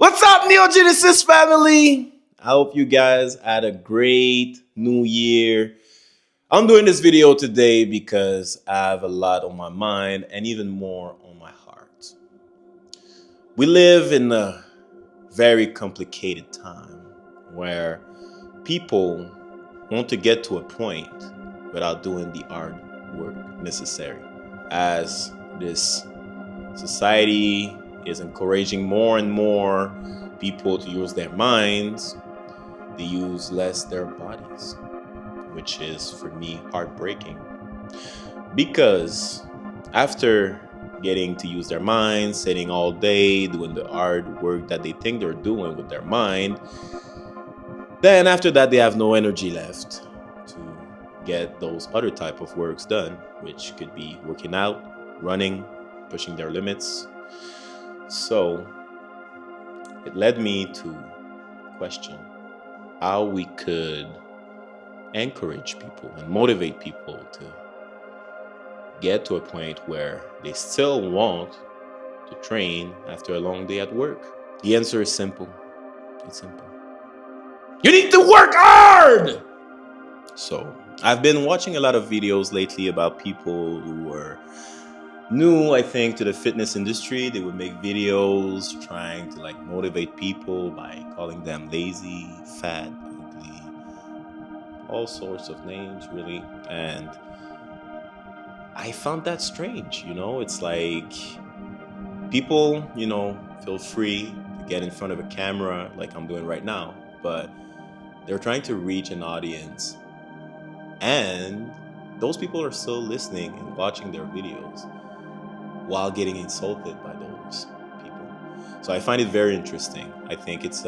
What's up, Neo Genesis family? I hope you guys had a great new year. I'm doing this video today because I have a lot on my mind and even more on my heart. We live in a very complicated time where people want to get to a point without doing the hard work necessary. As this society is encouraging more and more people to use their minds, they use less their bodies, which is for me heartbreaking. Because after getting to use their minds, sitting all day, doing the hard work that they think they're doing with their mind, then after that they have no energy left to get those other type of works done, which could be working out, running, pushing their limits. So it led me to question how we could encourage people and motivate people to get to a point where they still want to train after a long day at work. The answer is simple. It's simple. You need to work hard! So I've been watching a lot of videos lately about people who were new, I think, to the fitness industry. They would make videos trying to motivate people by calling them lazy, fat, ugly, all sorts of names really. And I found that strange, it's like people, feel free to get in front of a camera like I'm doing right now, but they're trying to reach an audience, and those people are still listening and watching their videos while getting insulted by those people. So I find it very interesting. I think it's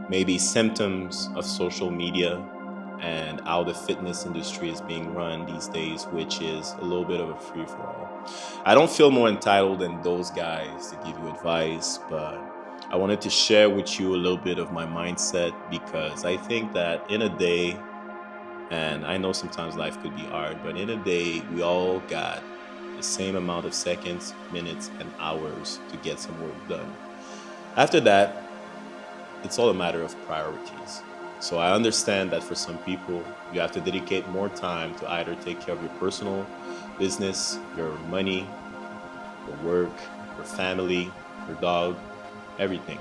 maybe symptoms of social media and how the fitness industry is being run these days, which is a little bit of a free-for-all. I don't feel more entitled than those guys to give you advice, but I wanted to share with you a little bit of my mindset, because I think that in a day, and I know sometimes life could be hard, but in a day, we all got the same amount of seconds, minutes, and hours to get some work done. After that, it's all a matter of priorities. So I understand that for some people, you have to dedicate more time to either take care of your personal business, your money, your work, your family, your dog, everything.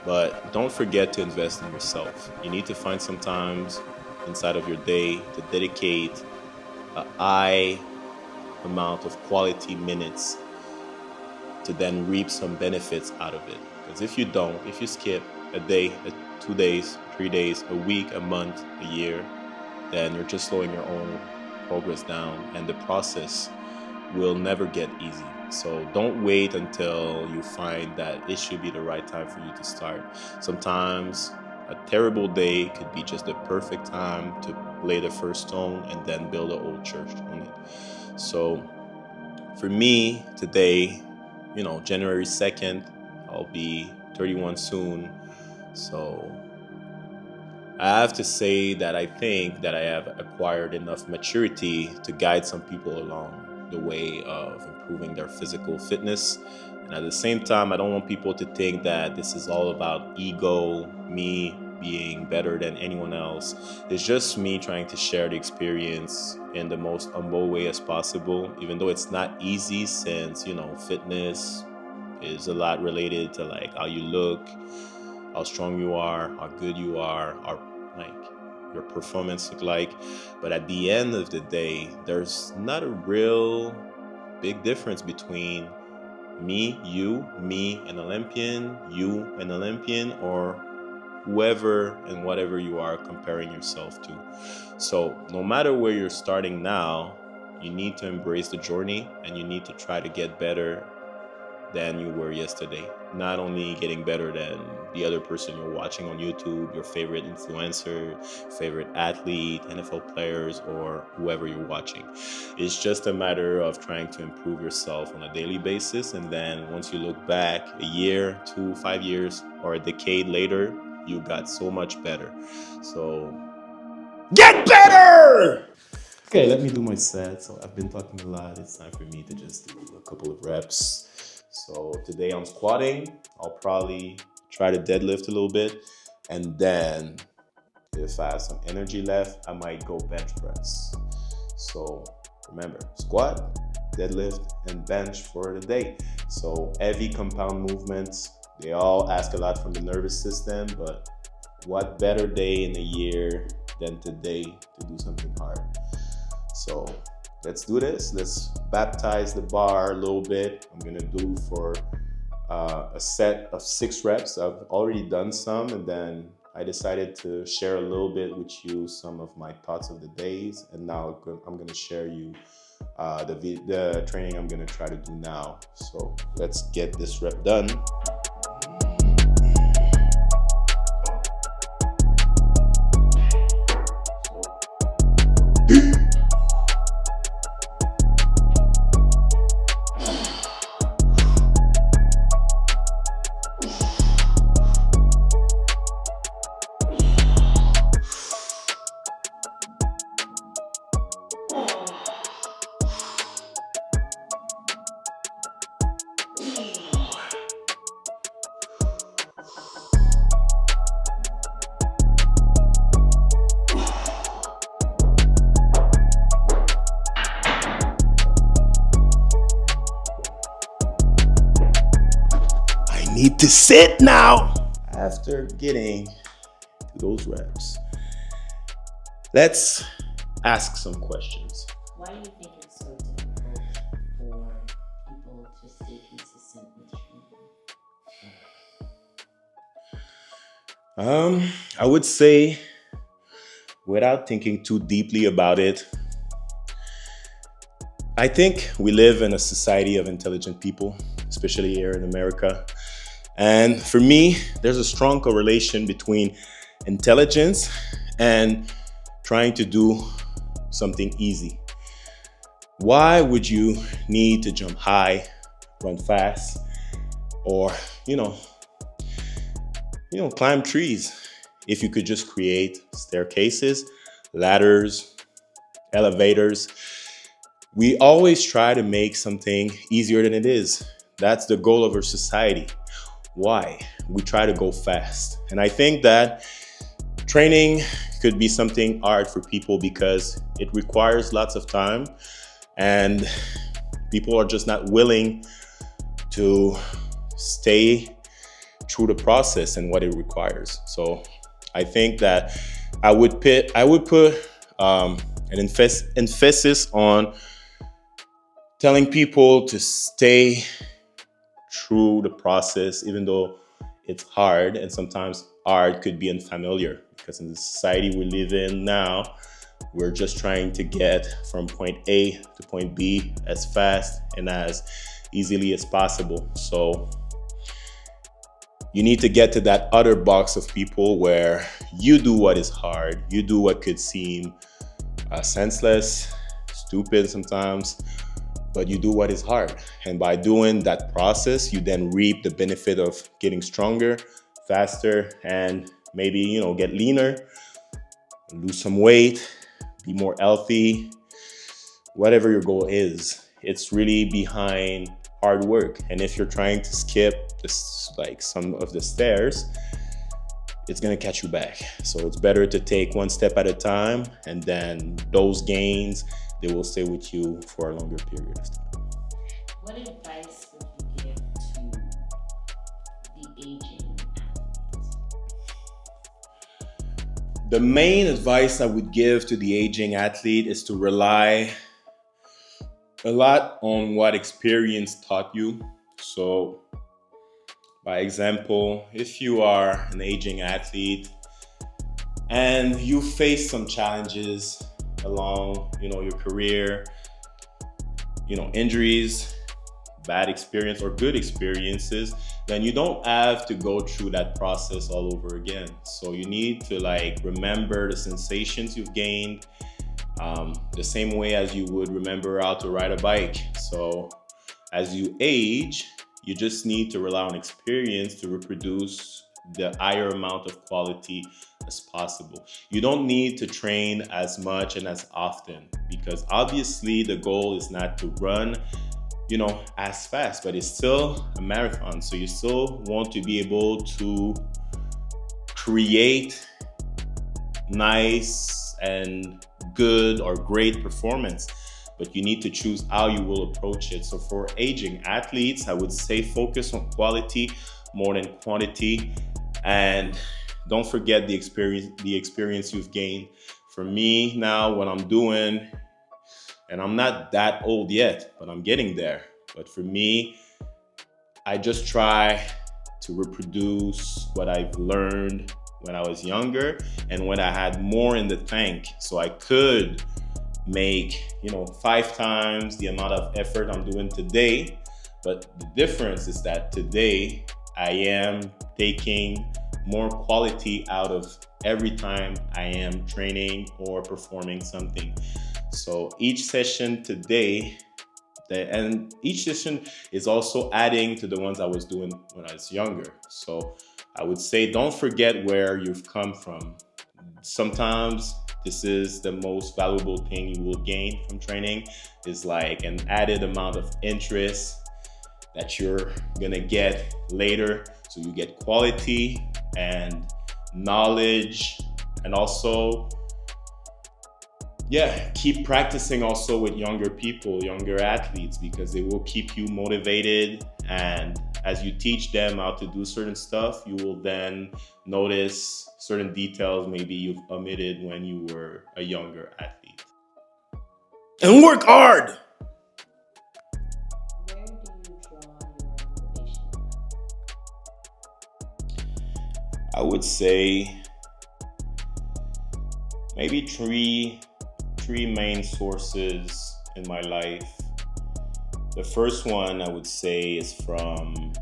But don't forget to invest in yourself. You need to find some times inside of your day to dedicate a high amount of quality minutes to then reap some benefits out of it. Because if you don't, if you skip a day, 2 days, 3 days, a week, a month, a year, then you're just slowing your own progress down, and the process will never get easy. So don't wait until you find that it should be the right time for you to start. Sometimes a terrible day could be just the perfect time to lay the first stone and then build an old church on it. So for me today, January 2nd, I'll be 31 soon. So I have to say that I think that I have acquired enough maturity to guide some people along the way of improving their physical fitness. And at the same time, I don't want people to think that this is all about ego, me being better than anyone else. It's just me trying to share the experience in the most humble way as possible, even though it's not easy, since, fitness is a lot related to how you look, how strong you are, how good you are, how your performance look like. But at the end of the day, there's not a real big difference between me, you, me, an Olympian, you, an Olympian, or whoever and whatever you are comparing yourself to. So no matter where you're starting now, you need to embrace the journey, and you need to try to get better than you were yesterday. Not only getting better than the other person you're watching on YouTube, your favorite influencer, favorite athlete, NFL players, or whoever you're watching. It's just a matter of trying to improve yourself on a daily basis. And then once you look back a year, 2, 5 years, or a decade later, you got so much better. So get better! Okay, let me do my set. So I've been talking a lot. It's time for me to just do a couple of reps. So today I'm squatting. I'll probably try to deadlift a little bit. And then if I have some energy left, I might go bench press. So remember, squat, deadlift, and bench for the day. So heavy compound movements, they all ask a lot from the nervous system, but what better day in the year than today to do something hard? So let's do this. Let's baptize the bar a little bit. I'm gonna do for a set of 6 reps. I've already done some, and then I decided to share a little bit with you some of my thoughts of the days. And now I'm gonna share you the training I'm gonna try to do now. So let's get this rep done. Need to sit now. After getting to those reps, let's ask some questions. Why do you think it's so difficult for people to stay consistent with training? I would say, without thinking too deeply about it, I think we live in a society of intelligent people, especially here in America. And for me, there's a strong correlation between intelligence and trying to do something easy. Why would you need to jump high, run fast, or, climb trees if you could just create staircases, ladders, elevators? We always try to make something easier than it is. That's the goal of our society. Why? We try to go fast. And I think that training could be something hard for people because it requires lots of time and people are just not willing to stay through the process and what it requires. So I think that I would put an emphasis on telling people to stay through the process, even though it's hard, and sometimes hard could be unfamiliar because in the society we live in now, we're just trying to get from point A to point B as fast and as easily as possible. So you need to get to that other box of people where you do what is hard, you do what could seem senseless, stupid sometimes, but you do what is hard. And by doing that process, you then reap the benefit of getting stronger, faster, and maybe, get leaner, lose some weight, be more healthy, whatever your goal is. It's really behind hard work. And if you're trying to skip some of the stairs, it's gonna catch you back. So it's better to take one step at a time, and then those gains, they will stay with you for a longer period of time. What advice would you give to the aging athlete? The main advice I would give to the aging athlete is to rely a lot on what experience taught you. So, by example, if you are an aging athlete and you face some challenges along, your career, injuries, bad experience or good experiences, then you don't have to go through that process all over again. So you need to remember the sensations you've gained, the same way as you would remember how to ride a bike. So as you age, you just need to rely on experience to reproduce the higher amount of quality as possible. You don't need to train as much and as often because obviously the goal is not to run as fast, but it's still a marathon. So you still want to be able to create nice and good or great performance, but you need to choose how you will approach it. So for aging athletes, I would say focus on quality more than quantity, and don't forget the experience you've gained. For me now, what I'm doing, and I'm not that old yet, but I'm getting there. But for me, I just try to reproduce what I've learned when I was younger and when I had more in the tank, so I could make 5 times the amount of effort I'm doing today. But the difference is that today I am taking more quality out of every time I am training or performing something. So each session today, and each session is also adding to the ones I was doing when I was younger. So I would say don't forget where you've come from. Sometimes this is the most valuable thing you will gain from training, is like an added amount of interest that you're gonna get later. So you get quality and knowledge, and also keep practicing also with younger people, younger athletes, because they will keep you motivated. And as you teach them how to do certain stuff, you will then notice certain details maybe you've omitted when you were a younger athlete. And work hard! Where do you draw your motivation from? I would say maybe three main sources in my life. The first one I would say is from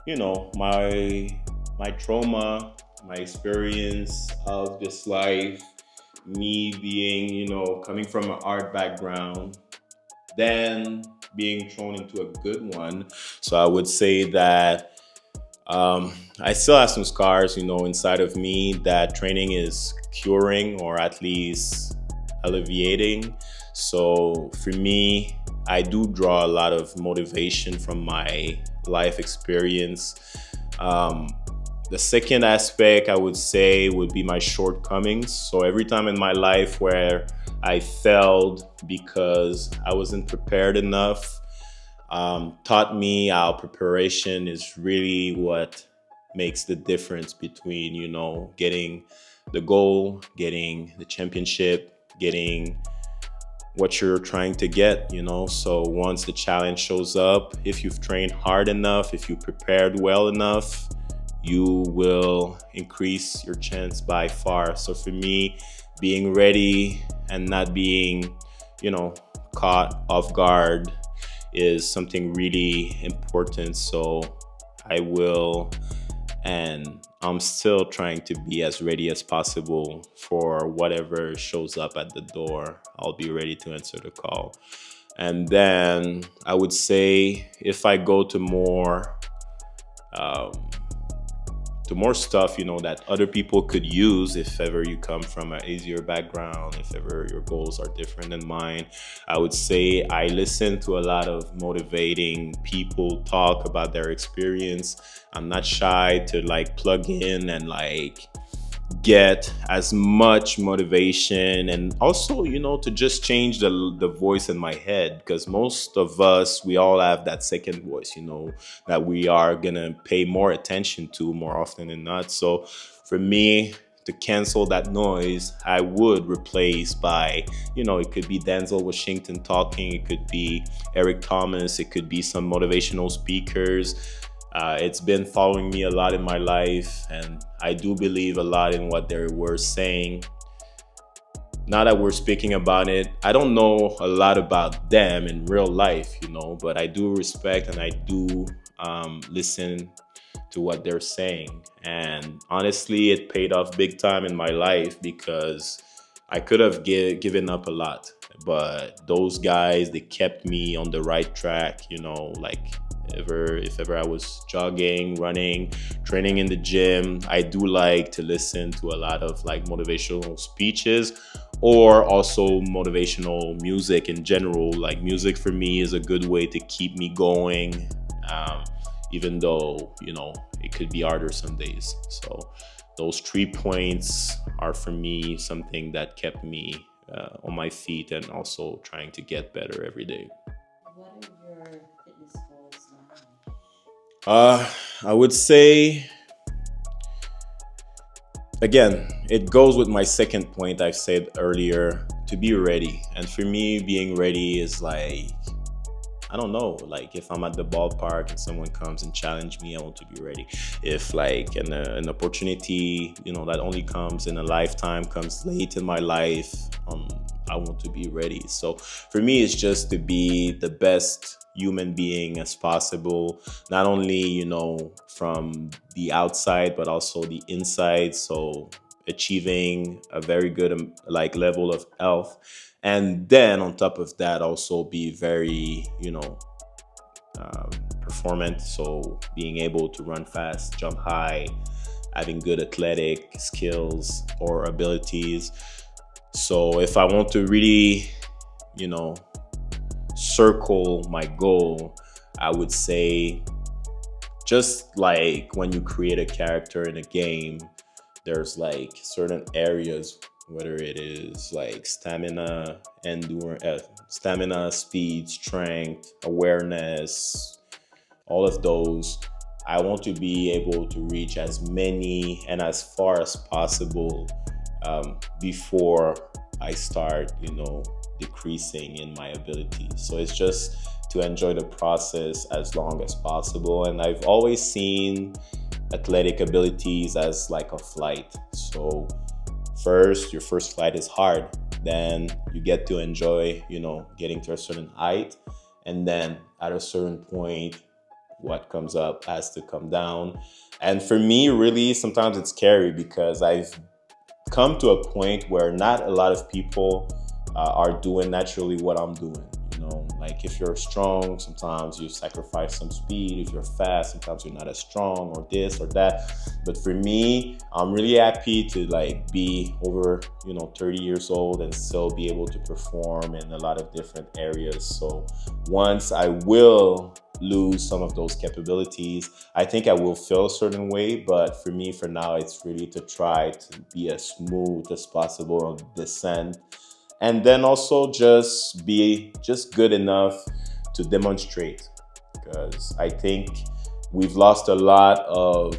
my trauma, my experience of this life, me being coming from an art background, then being thrown into a good one. So I would say that I still have some scars, inside of me that training is curing, or at least alleviating. So for me, I do draw a lot of motivation from my life experience. The second aspect I would say would be my shortcomings. So every time in my life where I failed because I wasn't prepared enough, taught me how preparation is really what makes the difference between, getting the goal, getting the championship, getting what you're trying to get, So once the challenge shows up, if you've trained hard enough, if you prepared well enough, you will increase your chance by far. So for me, being ready and not being, caught off guard is something really important. So I will, and I'm still trying to be as ready as possible for whatever shows up at the door. I'll be ready to answer the call. And then I would say if I go to more stuff, that other people could use, if ever you come from an easier background, if ever your goals are different than mine, I would say I listen to a lot of motivating people talk about their experience. I'm not shy to plug in and get as much motivation, and also to just change the voice in my head, because most of us, we all have that second voice that we are gonna pay more attention to more often than not. So for me, to cancel that noise, I would replace by it could be Denzel Washington talking, it could be Eric Thomas, it could be some motivational speakers. It's been following me a lot in my life, and I do believe a lot in what they were saying. Now that we're speaking about it, I don't know a lot about them in real life, but I do respect and I do listen to what they're saying. And honestly, it paid off big time in my life, because I could have given up a lot, but those guys, they kept me on the right track, if ever I was jogging, running, training in the gym, I do like to listen to a lot of motivational speeches, or also motivational music in general. Like music for me is a good way to keep me going, even though, it could be harder some days. So those 3 points are for me something that kept me on my feet and also trying to get better every day. What are your fitness goals now? I would say, again, it goes with my second point I've said earlier, to be ready. And for me, being ready is like, I don't know, like if I'm at the ballpark and someone comes and challenge me, I want to be ready. If like an opportunity, that only comes in a lifetime, comes late in my life, I want to be ready. So for me, it's just to be the best human being as possible, not only, from the outside, but also the inside. So achieving a very good like level of health, and then on top of that also be very performant, so being able to run fast, jump high, having good athletic skills or abilities. So if I want to really circle my goal, I would say, just like when you create a character in a game, there's like certain areas, whether it is like stamina, stamina, speed, strength, awareness, all of those. I want to be able to reach as many and as far as possible before I start, decreasing in my ability. So it's just to enjoy the process as long as possible. And I've always seen athletic abilities as like a flight. So your first flight is hard, then you get to enjoy, getting to a certain height, and then at a certain point, what comes up has to come down. And for me, really, sometimes it's scary because I've come to a point where not a lot of people are doing naturally what I'm doing. Like if you're strong, sometimes you sacrifice some speed. If you're fast, sometimes you're not as strong, or this or that. But for me, I'm really happy to like be over 30 years old and still be able to perform in a lot of different areas. So once I will lose some of those capabilities, I think I will feel a certain way. But for me, for now, it's really to try to be as smooth as possible on the descent, and then also just be good enough to demonstrate, because I think we've lost a lot of,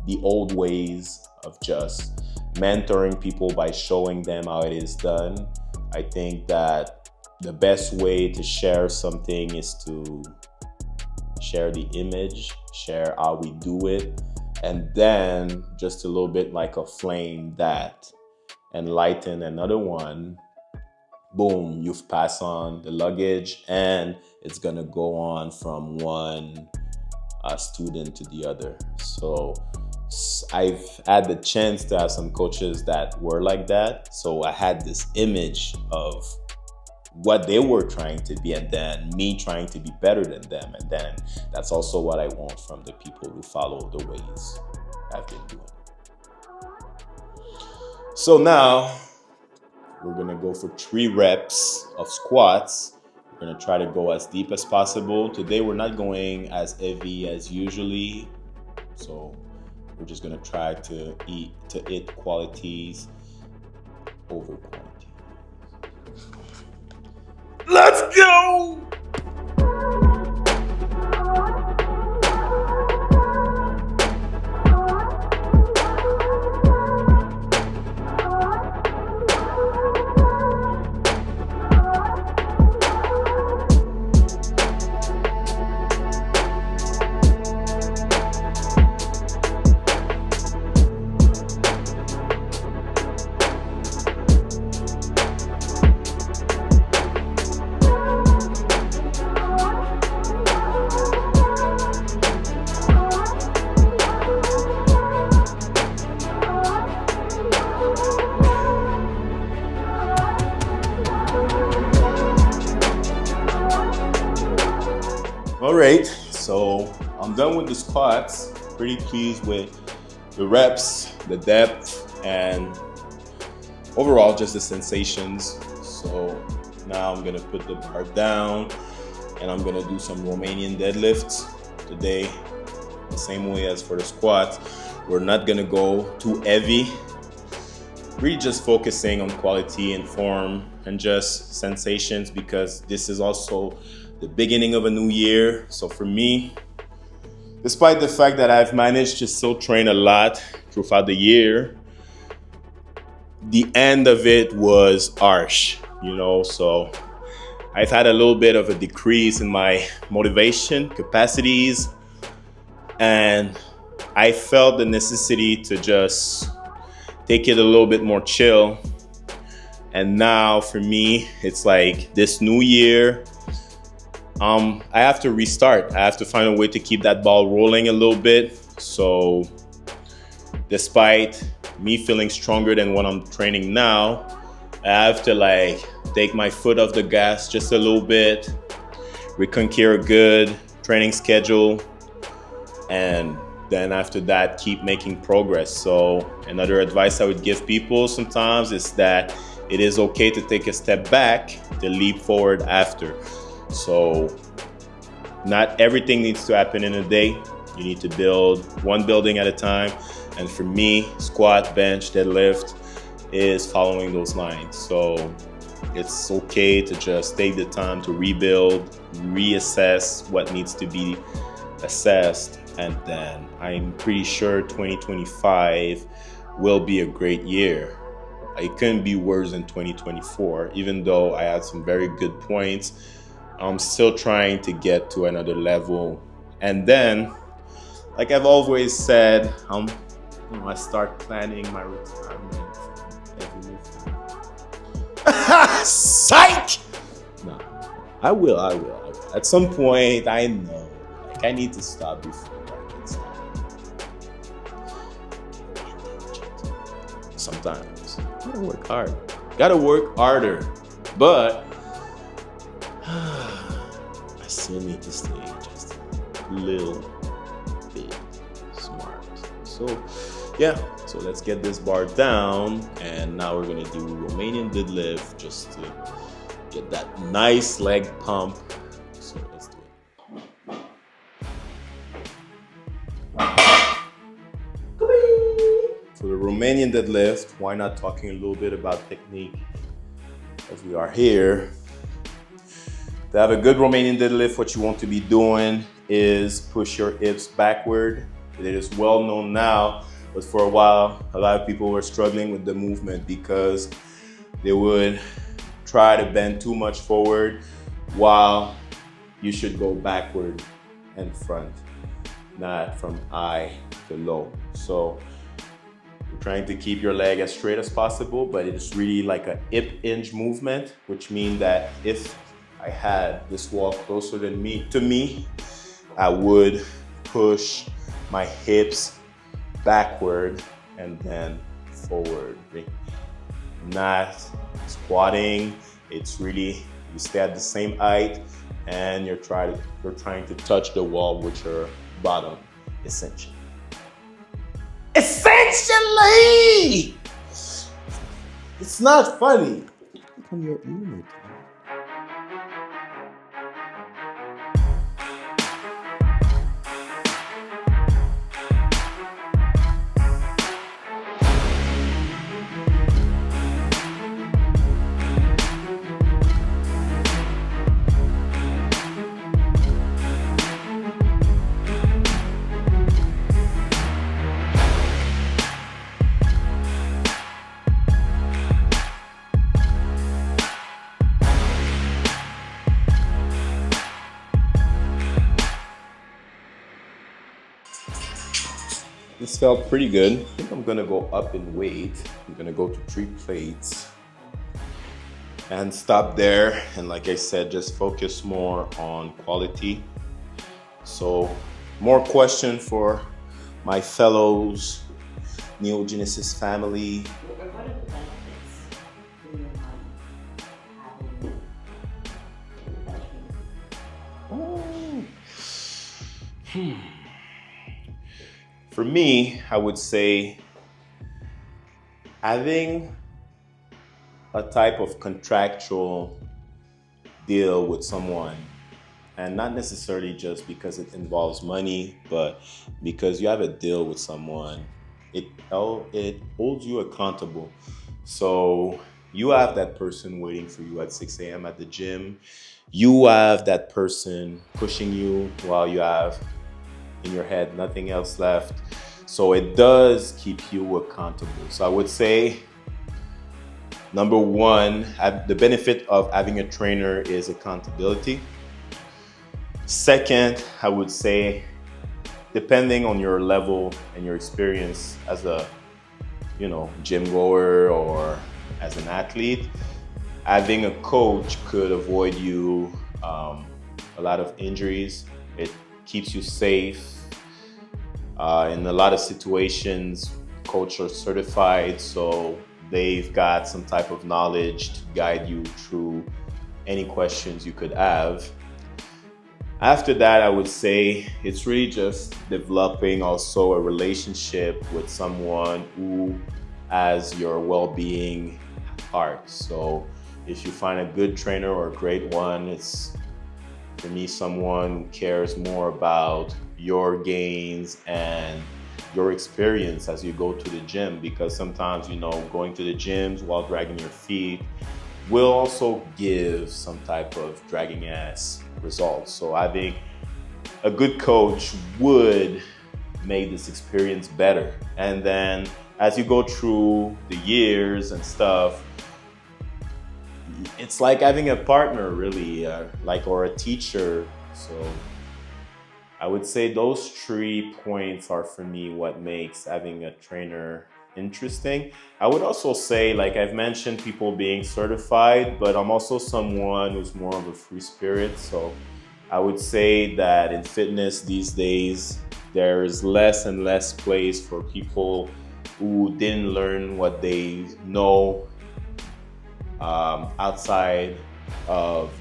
the old ways of just mentoring people by showing them how it is done. I think that the best way to share something is to share the image, share how we do it, and then just a little bit like a flame that enlighten another one. Boom, you've passed on the luggage, and it's gonna go on from one student to the other. So I've had the chance to have some coaches that were like that. So I had this image of what they were trying to be, and then me trying to be better than them. And then that's also what I want from the people who follow the ways I've been doing. So now we're gonna go for 3 reps of squats. We're gonna try to go as deep as possible. Today we're not going as heavy as usually, so we're just gonna try to hit qualities over quantity. Let's go! All right, so I'm done with the squats. Pretty pleased with the reps, the depth, and overall just the sensations. So now I'm gonna put the bar down and I'm gonna do some Romanian deadlifts today. The same way as for the squats, we're not gonna go too heavy. Really just focusing on quality and form and just sensations, because this is also the beginning of a new year. So for me, despite the fact that I've managed to still train a lot throughout the year, the end of it was harsh, so I've had a little bit of a decrease in my motivation capacities, and I felt the necessity to just take it a little bit more chill. And now for me, it's like this new year, I have to restart. I have to find a way to keep that ball rolling a little bit. So despite me feeling stronger than what I'm training now, I have to take my foot off the gas just a little bit, reconquer a good training schedule, and then after that, keep making progress. So another advice I would give people sometimes is that it is okay to take a step back to leap forward after. So not everything needs to happen in a day. You need to build one building at a time. And for me, squat, bench, deadlift is following those lines. So it's okay to just take the time to rebuild, reassess what needs to be assessed. And then I'm pretty sure 2025 will be a great year. It couldn't be worse than 2024, even though I had some very good points. I'm still trying to get to another level. And then, like I've always said, I start planning my retirement. Psych! No, I will. At some point, I know. I need to stop before I get started. Sometimes, gotta work hard. Gotta work harder. But I still need to stay just a little bit smart. So let's get this bar down, and now we're gonna do Romanian deadlift just to get that nice leg pump. So let's do it. For the Romanian deadlift, why not talking a little bit about technique as we are here. To have a good Romanian deadlift, what you want to be doing is push your hips backward. It is well known now, but for a while, a lot of people were struggling with the movement because they would try to bend too much forward while you should go backward and front, not from high to low. So you're trying to keep your leg as straight as possible, but it's really like a hip hinge movement, which means that if I had this wall closer to me, I would push my hips backward and then forward. Not squatting. It's really, you stay at the same height and you're trying to touch the wall with your bottom, essentially. Essentially! It's not funny. From your humor. This felt pretty good. I think I'm gonna go up in weight. I'm gonna go to 3 plates and stop there. And like I said, just focus more on quality. So more question for my fellows, Neogenesis family. What are the benefits in your mind having that training? For me, I would say having a type of contractual deal with someone, and not necessarily just because it involves money, but because you have a deal with someone, it holds you accountable. So you have that person waiting for you at 6 a.m. at the gym. You have that person pushing you while you have in your head nothing else left. So it does keep you accountable. So I would say number one, the benefit of having a trainer is accountability. Second, I would say, depending on your level and your experience as a, gym goer or as an athlete, having a coach could avoid you a lot of injuries. It keeps you safe. In a lot of situations, coaches are certified, so they've got some type of knowledge to guide you through any questions you could have. After that, I would say it's really just developing also a relationship with someone who has your well-being at heart. So if you find a good trainer or a great one, it's for me someone who cares more about your gains and your experience as you go to the gym, because sometimes going to the gyms while dragging your feet will also give some type of dragging ass results. So I think a good coach would make this experience better. And then as you go through the years and stuff, it's like having a partner really, or a teacher. So I would say those 3 points are for me what makes having a trainer interesting. I would also say, like I've mentioned, people being certified, but I'm also someone who's more of a free spirit. So I would say that in fitness these days, there is less and less place for people who didn't learn what they know outside of,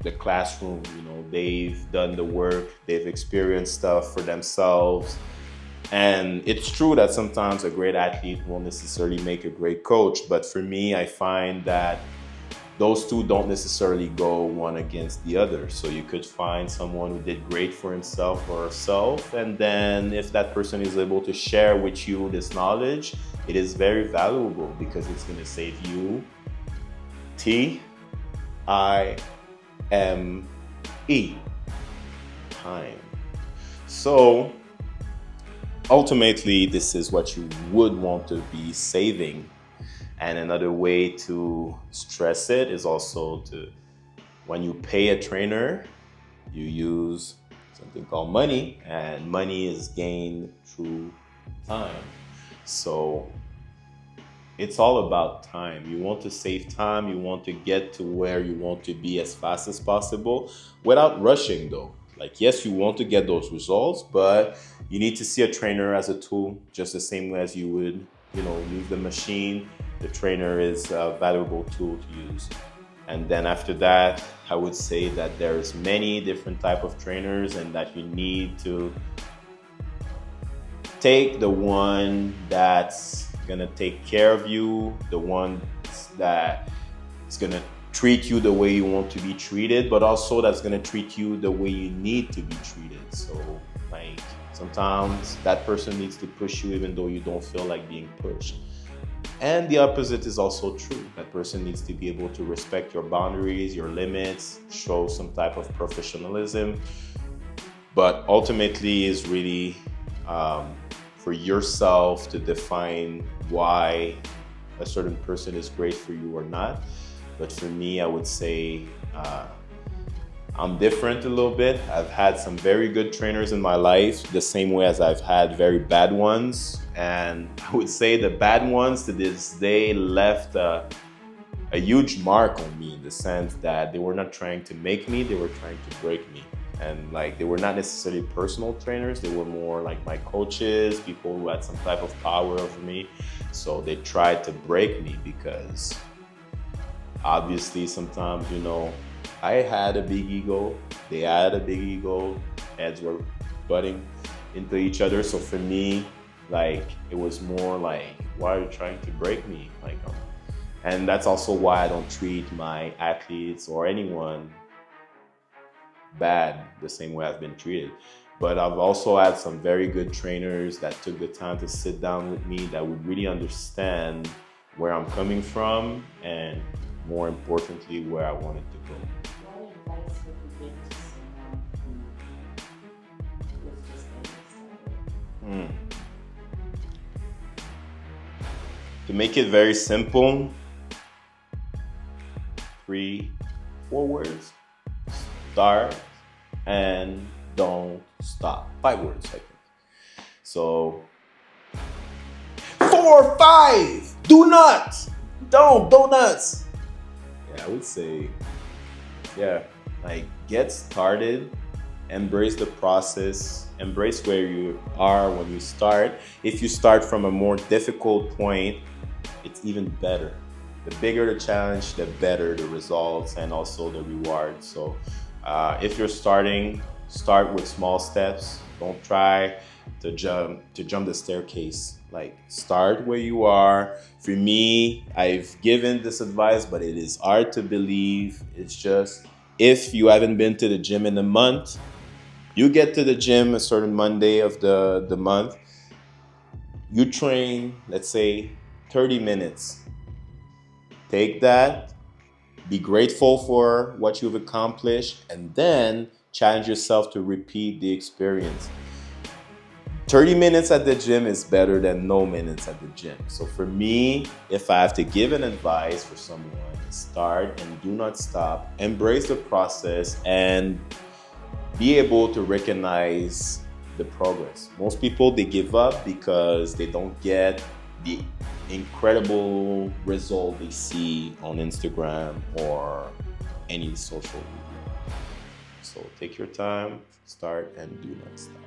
the classroom. They've done the work, they've experienced stuff for themselves. And it's true that sometimes a great athlete won't necessarily make a great coach, but for me, I find that those two don't necessarily go one against the other. So you could find someone who did great for himself or herself, and then if that person is able to share with you this knowledge, it is very valuable because it's going to save you time. Time. So ultimately, this is what you would want to be saving. And another way to stress it is also when you pay a trainer, you use something called money, and money is gained through time. So it's all about time. You want to save time. You want to get to where you want to be as fast as possible without rushing though. Like, yes, you want to get those results, but you need to see a trainer as a tool, just the same way as you would, use the machine. The trainer is a valuable tool to use. And then after that, I would say that there's many different type of trainers, and that you need to take the one that's gonna take care of you, the one that is gonna treat you the way you want to be treated, but also that's gonna treat you the way you need to be treated. So like sometimes that person needs to push you even though you don't feel like being pushed. And the opposite is also true. That person needs to be able to respect your boundaries, your limits, show some type of professionalism. But ultimately is really for yourself to define why a certain person is great for you or not. But for me, I would say I'm different a little bit. I've had some very good trainers in my life, the same way as I've had very bad ones. And I would say the bad ones to this day left a huge mark on me, in the sense that they were not trying to make me, they were trying to break me. And like, they were not necessarily personal trainers, they were more like my coaches, people who had some type of power over me. So they tried to break me because obviously sometimes, I had a big ego, they had a big ego, heads were butting. into each other. So for me, like, it was more like, why are you trying to break me? Like, and that's also why I don't treat my athletes or anyone bad the same way I've been treated. But I've also had some very good trainers that took the time to sit down with me, that would really understand where I'm coming from, and more importantly, where I wanted to go. What advice would you give to someone who was just getting started? To make it very simple, 3, 4 words: start and don't stop. 5 words, I think. So 4, 5. Donuts. Yeah, I would say, yeah, like, get started, embrace the process, embrace where you are when you start. If you start from a more difficult point, it's even better. The bigger the challenge, the better the results and also the reward. So if you're starting, start with small steps. Don't try to jump the staircase. Like, start where you are. For me, I've given this advice, but it is hard to believe. It's just, if you haven't been to the gym in a month, you get to the gym a certain Monday of the month, you train, let's say, 30 minutes. Take that, be grateful for what you've accomplished, and then challenge yourself to repeat the experience. 30 minutes at the gym is better than no minutes at the gym. So for me, if I have to give an advice for someone, start and do not stop. Embrace the process and be able to recognize the progress. Most people, they give up because they don't get the incredible result they see on Instagram or any social media. So take your time, start, and do not stop.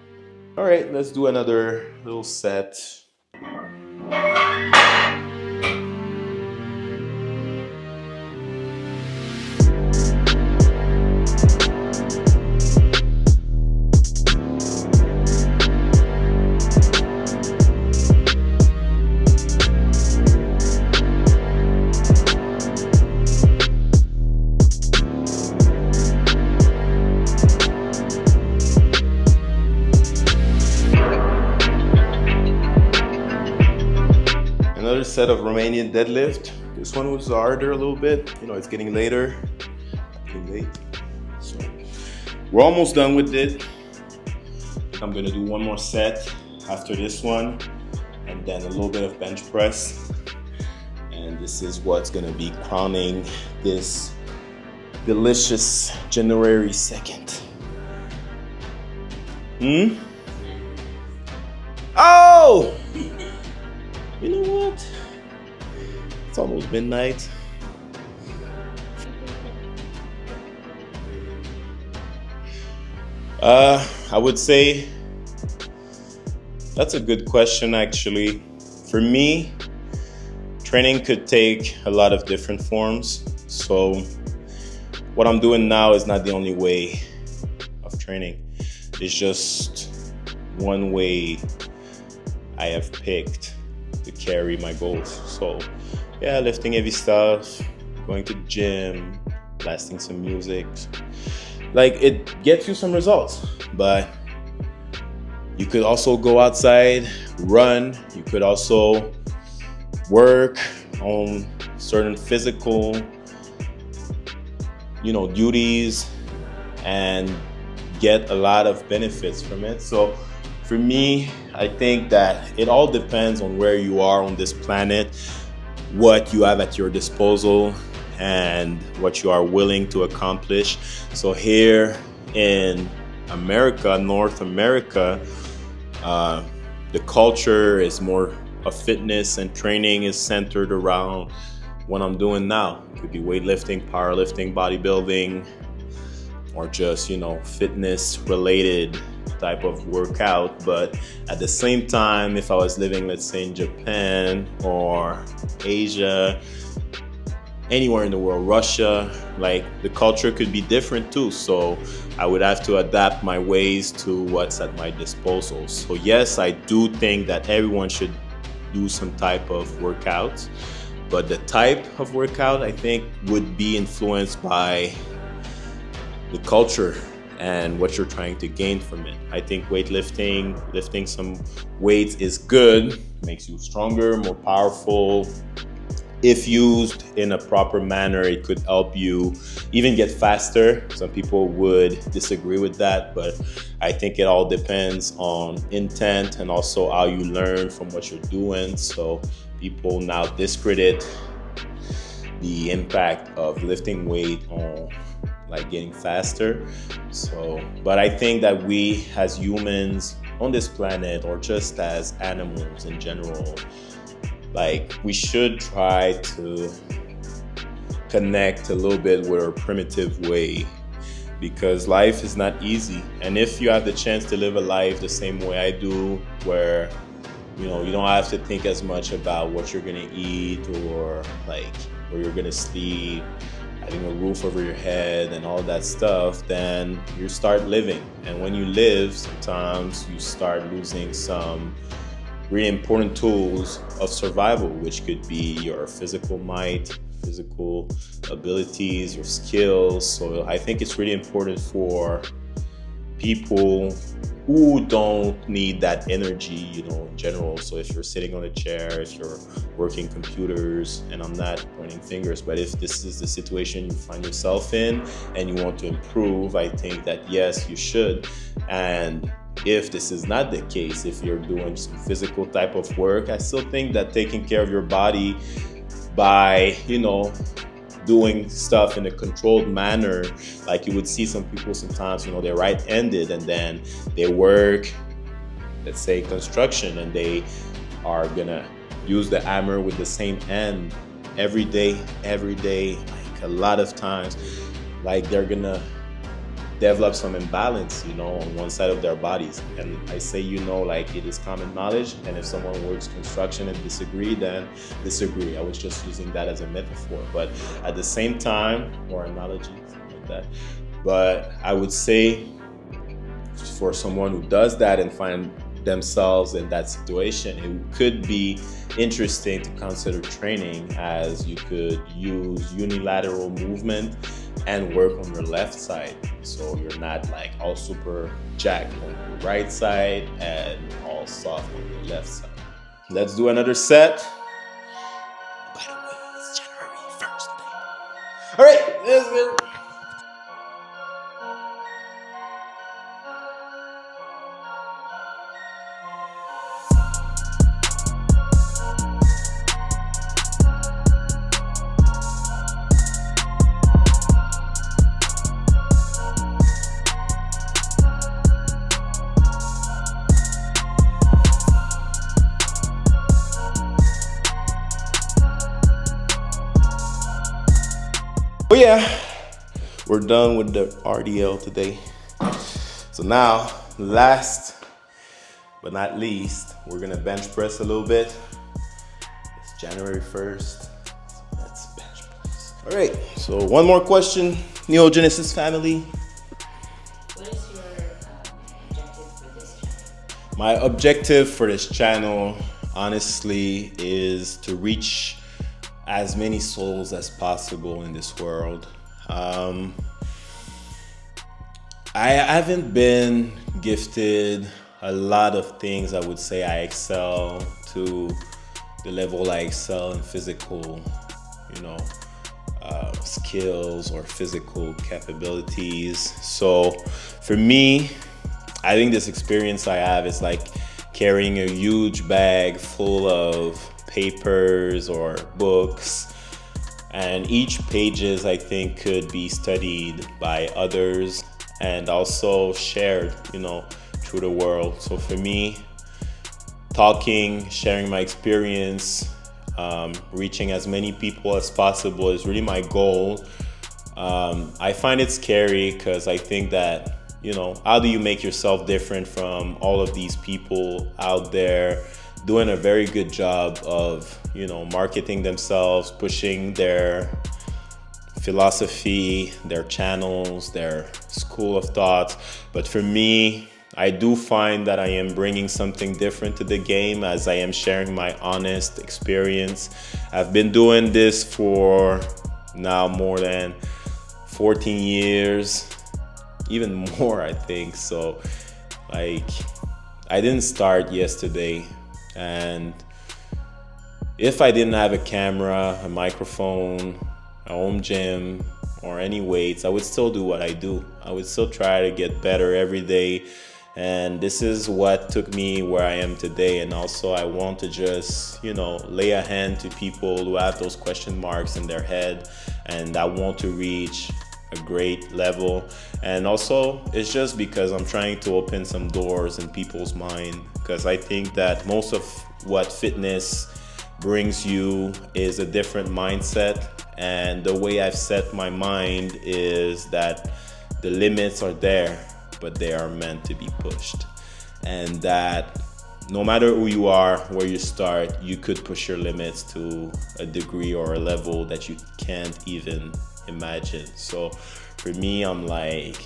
All right, let's do another little set. Another set of Romanian deadlift. This one was harder a little bit. You know, it's getting later. Getting late. So we're almost done with it. I'm gonna do one more set after this one, and then a little bit of bench press. And this is what's gonna be crowning this delicious January 2nd. Oh! You know what? It's almost midnight. I would say that's a good question, actually. For me, training could take a lot of different forms. So what I'm doing now is not the only way of training. It's just one way I have picked to carry my goals. So yeah, lifting heavy stuff, going to the gym, blasting some music. Like, it gets you some results, but you could also go outside, run. You could also work on certain physical, duties and get a lot of benefits from it. So for me, I think that it all depends on where you are on this planet, what you have at your disposal, and what you are willing to accomplish. So here in America, North America, the culture is more of fitness, and training is centered around what I'm doing now. It could be weightlifting, powerlifting, bodybuilding, or just, fitness related type of workout. But at the same time, if I was living, let's say, in Japan or Asia, anywhere in the world, Russia, like the culture could be different too. So I would have to adapt my ways to what's at my disposal. So yes, I do think that everyone should do some type of workout, but the type of workout I think would be influenced by the culture and what you're trying to gain from it. I think weightlifting, lifting some weights is good, makes you stronger, more powerful. If used in a proper manner, it could help you even get faster. Some people would disagree with that, but I think it all depends on intent and also how you learn from what you're doing. So people now discredit the impact of lifting weight on like getting faster. So, but I think that we as humans on this planet, or just as animals in general, like we should try to connect a little bit with our primitive way, because life is not easy. And if you have the chance to live a life the same way I do, where you don't have to think as much about what you're gonna eat or like where you're gonna sleep, having a roof over your head and all that stuff, then you start living. And when you live, sometimes you start losing some really important tools of survival, which could be your physical might, physical abilities, your skills. So I think it's really important for people who don't need that energy, in general. So if you're sitting on a chair, if you're working computers, and I'm not pointing fingers, but if this is the situation you find yourself in and you want to improve, I think that yes, you should. And if this is not the case, if you're doing some physical type of work, I still think that taking care of your body by, doing stuff in a controlled manner, like you would see some people sometimes, they're right-handed and then they work, let's say construction, and they are gonna use the hammer with the same hand every day, like a lot of times, like they're gonna develop some imbalance, on one side of their bodies. And I say, like it is common knowledge. And if someone works construction and disagree, then disagree. I was just using that as a metaphor, but at the same time, or analogy, something like that. But I would say for someone who does that and find themselves in that situation, it could be interesting to consider training, as you could use unilateral movement and work on your left side, so you're not like all super jacked on your right side and all soft on your left side. Let's do another set. By the way, it's January 1st today. All right, let's go. Oh yeah, we're done with the RDL today. So now, last but not least, we're gonna bench press a little bit. It's January 1st, so let's bench press. All right, so one more question, Neogenesis family. What is your objective for this channel? My objective for this channel, honestly, is to reach as many souls as possible in this world. I haven't been gifted a lot of things. I would say I excel to the level I excel in physical, skills or physical capabilities. So for me, I think this experience I have is like carrying a huge bag full of papers or books, and each pages I think could be studied by others and also shared, through the world. So for me, talking, sharing my experience, reaching as many people as possible is really my goal. I find it scary because I think that, how do you make yourself different from all of these people out there doing a very good job of, marketing themselves, pushing their philosophy, their channels, their school of thought. But for me, I do find that I am bringing something different to the game as I am sharing my honest experience. I've been doing this for now more than 14 years, even more, I think. So, like, I didn't start yesterday. And if I didn't have a camera, a microphone, a home gym, or any weights, I would still do what I do. I would still try to get better every day. And this is what took me where I am today. And also I want to just, lay a hand to people who have those question marks in their head and that want to reach a great level. And also it's just because I'm trying to open some doors in people's mind, because I think that most of what fitness brings you is a different mindset. And the way I've set my mind is that the limits are there, but they are meant to be pushed. And that no matter who you are, where you start, you could push your limits to a degree or a level that you can't even imagine. So for me, I'm like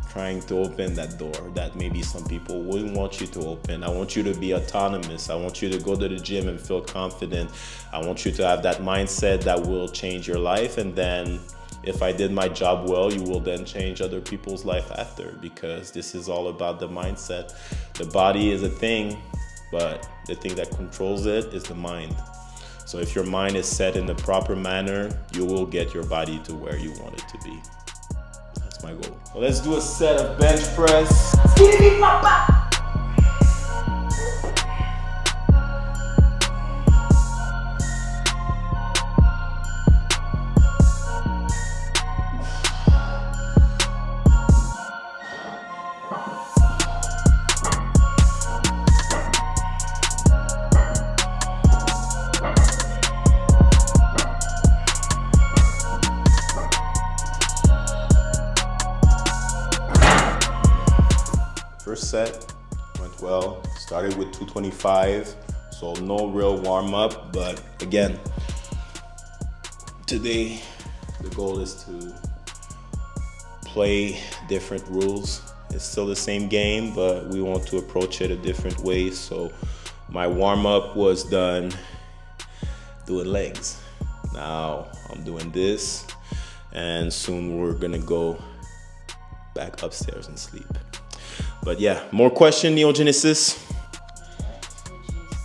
trying to open that door that maybe some people wouldn't want you to open. I want you to be autonomous. I want you to go to the gym and feel confident. I want you to have that mindset that will change your life. And then if I did my job well, you will then change other people's life after, because this is all about the mindset. The body is a thing, but the thing that controls it is the mind. So if your mind is set in the proper manner, you will get your body to where you want it to be. That's my goal. Well, let's do a set of bench press. First set went well. Started with 225, so no real warm up. But again, today the goal is to play different rules. It's still the same game, but we want to approach it a different way. So my warm up was done doing legs. Now I'm doing this, and soon we're gonna go back upstairs and sleep. But yeah, more question, Neogenesis? What would you say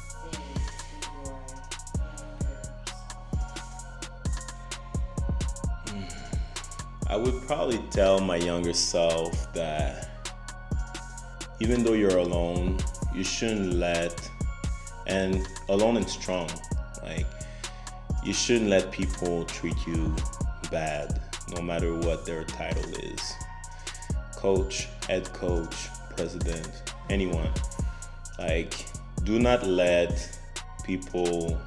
to your youngers? I would probably tell my younger self that even though you're alone, you shouldn't and alone and strong, like, you shouldn't let people treat you bad, no matter what their title is. Coach, head coach, president, anyone. Like, do not let people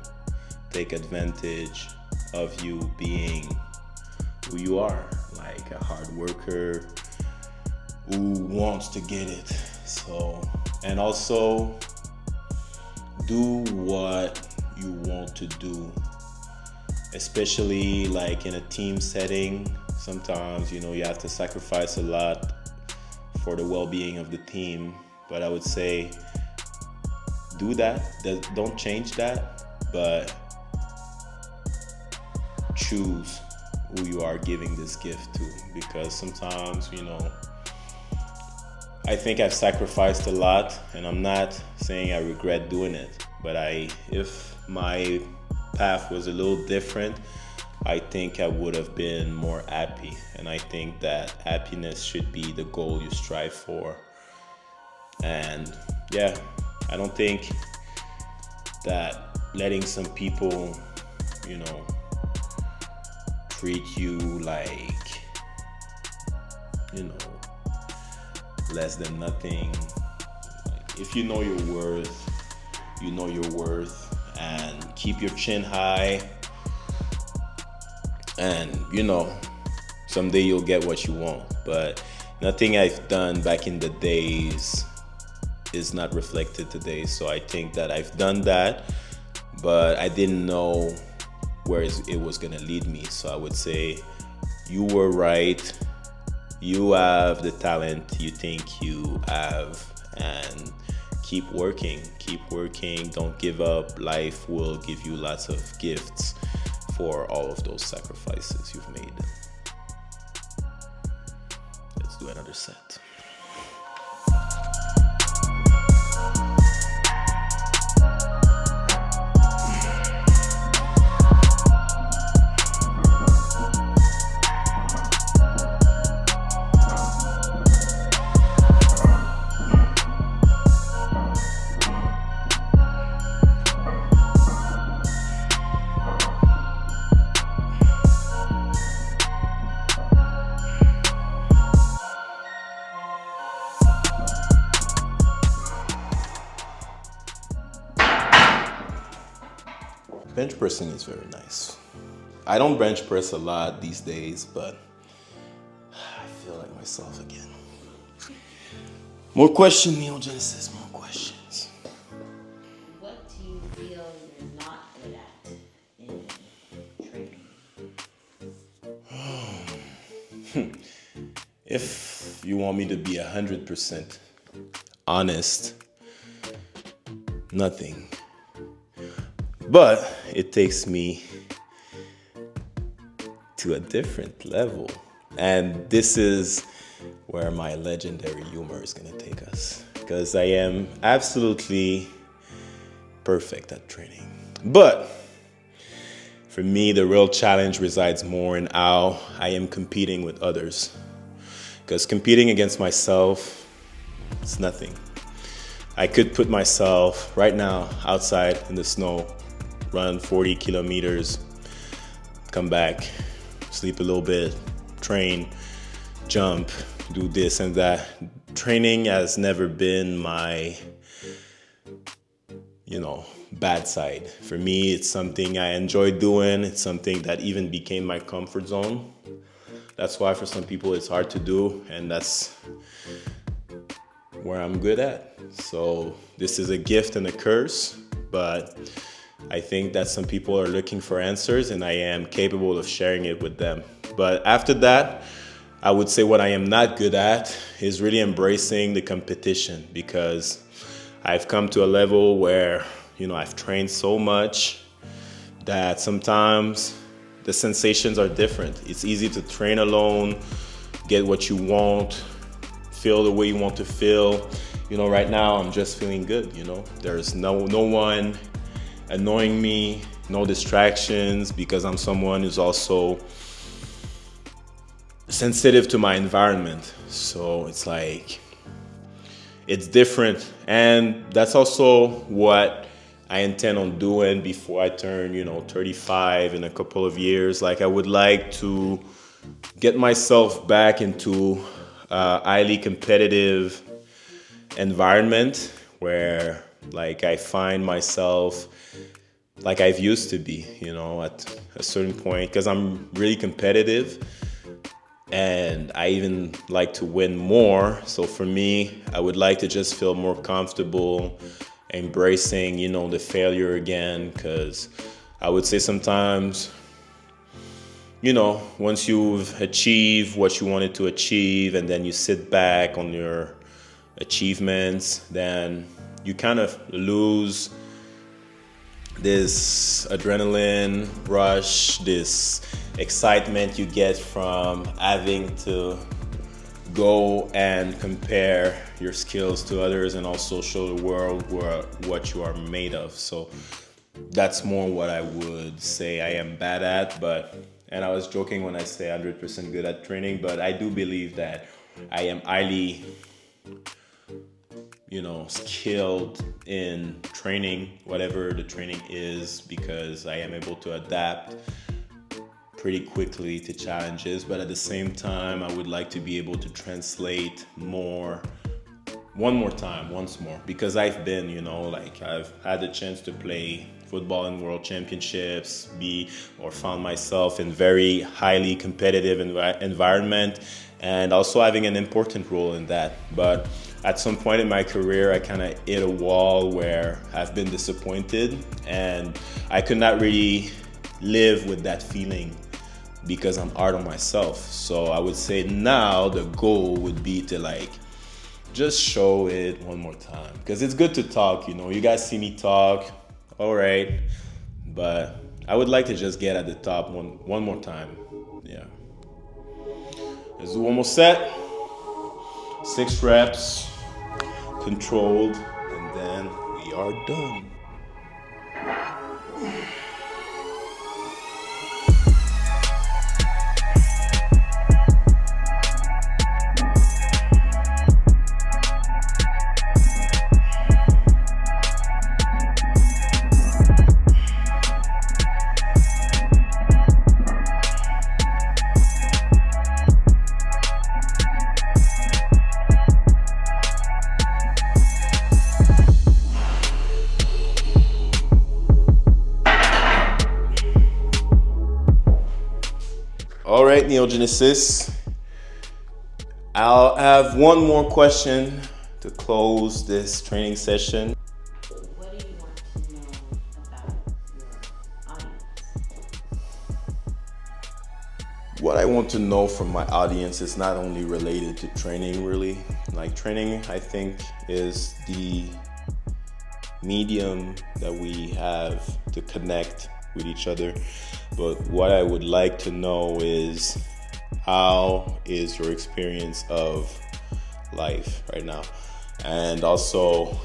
take advantage of you being who you are, like a hard worker who wants to get it. So, and also do what you want to do, especially like in a team setting. Sometimes, you have to sacrifice a lot for the well-being of the team, but I would say do that. Don't change that, but choose who you are giving this gift to, because sometimes, I think I've sacrificed a lot, and I'm not saying I regret doing it, but if my path was a little different, I think I would have been more happy. And I think that happiness should be the goal you strive for. And yeah, I don't think that letting some people, treat you like, less than nothing. Like, if you know your worth, and keep your chin high. And someday you'll get what you want. But nothing I've done back in the days is not reflected today. So I think that I've done that, but I didn't know where it was gonna lead me. So I would say you were right. You have the talent you think you have, and keep working. Don't give up. Life will give you lots of gifts for all of those sacrifices you've made. Let's do another set. Bench pressing is very nice. I don't bench press a lot these days, but I feel like myself again. More questions, Neo Genesis, more questions. What do you feel you're not good at in training? If you want me to be 100% honest, nothing. But it takes me to a different level. And this is where my legendary humor is going to take us. Because I am absolutely perfect at training. But for me, the real challenge resides more in how I am competing with others. Because competing against myself, it's nothing. I could put myself right now outside in the snow, run 40 kilometers, come back, sleep a little bit, train, jump, do this and that. Training has never been my, bad side. For me, it's something I enjoy doing. It's something that even became my comfort zone. That's why for some people it's hard to do, and that's where I'm good at. So this is a gift and a curse, but I think that some people are looking for answers, and I am capable of sharing it with them. But after that, I would say what I am not good at is really embracing the competition, because I've come to a level where, I've trained so much that sometimes the sensations are different. It's easy to train alone, get what you want, feel the way you want to feel. Right now I'm just feeling good, There's no one annoying me, no distractions, because I'm someone who's also sensitive to my environment. So it's like, it's different. And that's also what I intend on doing before I turn, 35 in a couple of years. Like, I would like to get myself back into a highly competitive environment where, like, I find myself like I've used to be, at a certain point, because I'm really competitive and I even like to win more. So for me, I would like to just feel more comfortable embracing, the failure again, because I would say sometimes, once you've achieved what you wanted to achieve and then you sit back on your achievements, then you kind of lose this adrenaline rush, this excitement you get from having to go and compare your skills to others and also show the world what you are made of. So that's more what I would say I am bad at. And I was joking when I say 100% good at training, but I do believe that I am highly skilled in training, whatever the training is, because I am able to adapt pretty quickly to challenges. But at the same time, I would like to be able to translate once more, because I've been, I've had the chance to play football in world championships, found myself in very highly competitive environment, and also having an important role in that. But at some point in my career, I kind of hit a wall where I've been disappointed, and I could not really live with that feeling because I'm hard on myself. So I would say now the goal would be to like just show it one more time, because it's good to talk, you know. You guys see me talk, all right, but I would like to just get at the top one more time. Yeah. Let's do one more set. 6 reps, controlled, and then we are done. All right, Neogenesis. I'll have one more question to close this training session. What do you want to know about your audience? What I want to know from my audience is not only related to training, really. Like, training, I think, is the medium that we have to connect with each other. But what I would like to know is, how is your experience of life right now? And also,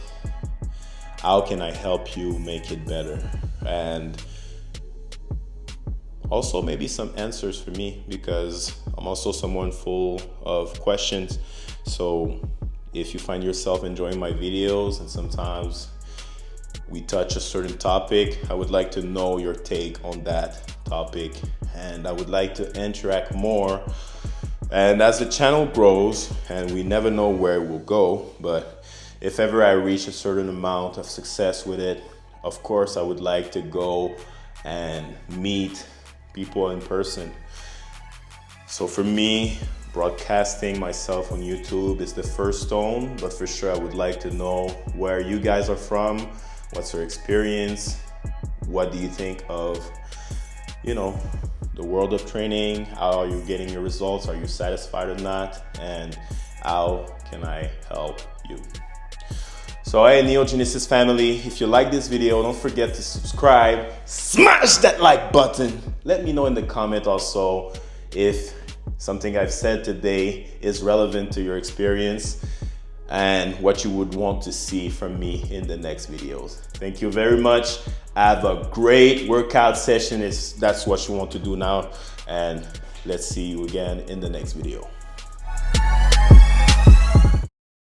how can I help you make it better? And also maybe some answers for me, because I'm also someone full of questions. So if you find yourself enjoying my videos and sometimes we touch a certain topic, I would like to know your take on that topic, and I would like to interact more. And as the channel grows, and we never know where it will go, but if ever I reach a certain amount of success with it, of course I would like to go and meet people in person. So for me, broadcasting myself on YouTube is the first stone, but for sure I would like to know where you guys are from. What's your experience? What do you think of, you know, the world of training? How are you getting your results? Are you satisfied or not? And how can I help you? So hey, Neogenesis family, if you like this video, don't forget to subscribe. Smash that like button. Let me know in the comment also if something I've said today is relevant to your experience and what you would want to see from me in the next videos. Thank you very much. Have a great workout session if that's what you want to do now. And let's see you again in the next video.